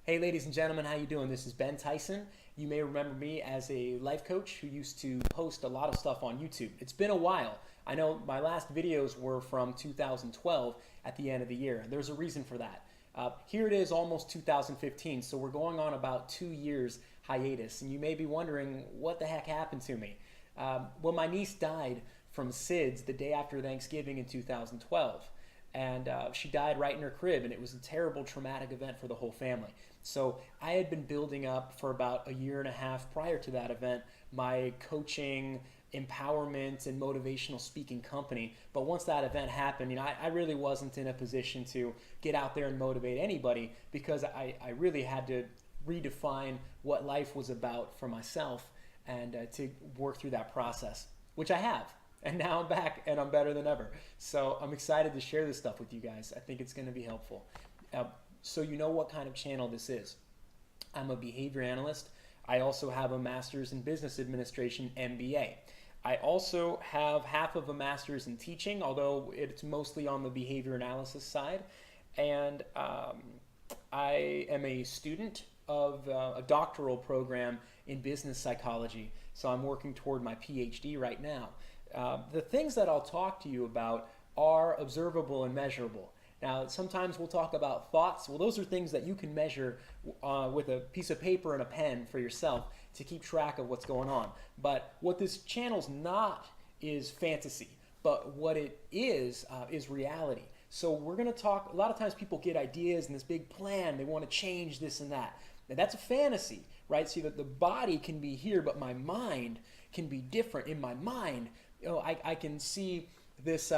Hey ladies and gentlemen, how you doing? This is Ben Tyson. You may remember me as a life coach who used to post a lot of stuff on YouTube. It's been a while. I know my last videos were from 2012 at the end of the year. There's a reason for that. Here it is almost 2015, so we're going on about 2 years hiatus. And you may be wondering, what the heck happened to me? Well, my niece died from SIDS the day after Thanksgiving in 2012. And she died right in her crib, and it was a terrible traumatic event for the whole family. So I had been building up for about a year and a half prior to that event my coaching, empowerment, and motivational speaking company. But once that event happened, I really wasn't in a position to get out there and motivate anybody, because I really had to redefine what life was about for myself and to work through that process, which I have. And now I'm back and I'm better than ever. So I'm excited to share this stuff with you guys. I think it's going to be helpful. So you know what kind of channel this is. I'm a behavior analyst. I also have a master's in business administration, MBA. I also have half of a master's in teaching, although it's mostly on the behavior analysis side. And I am a student of a doctoral program in business psychology. So I'm working toward my PhD right now. The things that I'll talk to you about are observable and measurable. Now, sometimes we'll talk about thoughts. Well, those are things that you can measure with a piece of paper and a pen for yourself to keep track of what's going on. But what this channel's not is fantasy, but what it is reality. So we're going to talk, a lot of times people get ideas and this big plan, they want to change this and that. Now, that's a fantasy, right? See, that the body can be here, but my mind can be different. In my mind, I can see this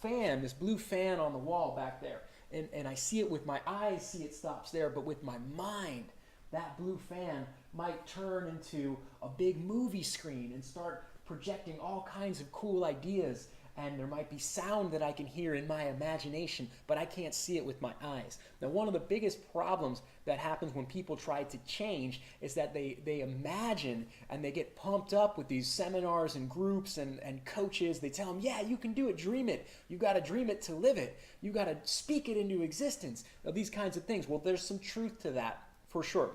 fan, this blue fan on the wall back there, and I see it with my eyes, see it stops there, but with my mind, that blue fan might turn into a big movie screen and start projecting all kinds of cool ideas. And there might be sound that I can hear in my imagination, but I can't see it with my eyes. Now, one of the biggest problems that happens when people try to change is that they imagine and they get pumped up with these seminars and groups and coaches. They tell them, yeah, you can do it, dream it. You got to dream it to live it. You got to speak it into existence. These kinds of things. Well, there's some truth to that for sure.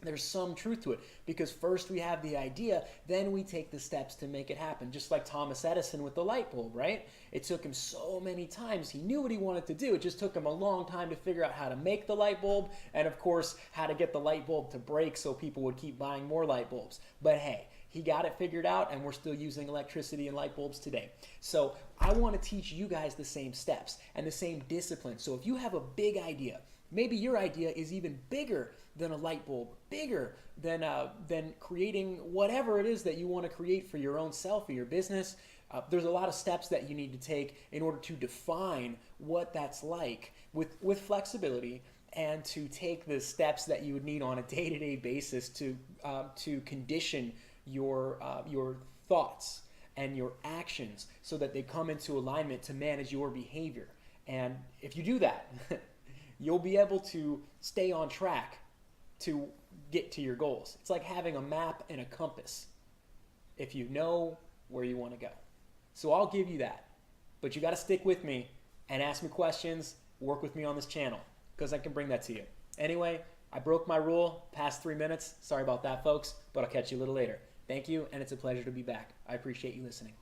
There's some truth to it, because first we have the idea, then we take the steps to make it happen. Just like Thomas Edison with the light bulb, right? It took him so many times. He knew what he wanted to do. It just took him a long time to figure out how to make the light bulb, and of course, how to get the light bulb to break so people would keep buying more light bulbs. But hey, he got it figured out, and we're still using electricity and light bulbs today. So I want to teach you guys the same steps and the same discipline. So if you have a big idea, maybe your idea is even bigger than a light bulb, bigger than creating whatever it is that you want to create for your own self or your business. There's a lot of steps that you need to take in order to define what that's like with flexibility, and to take the steps that you would need on a day-to-day basis to condition your thoughts and your actions so that they come into alignment to manage your behavior. And if you do that, you'll be able to stay on track to get to your goals. It's like having a map and a compass if you know where you want to go. So I'll give you that. But you got to stick with me and ask me questions, work with me on this channel, because I can bring that to you. Anyway, I broke my rule past 3 minutes. Sorry about that, folks, but I'll catch you a little later. Thank you, and it's a pleasure to be back. I appreciate you listening.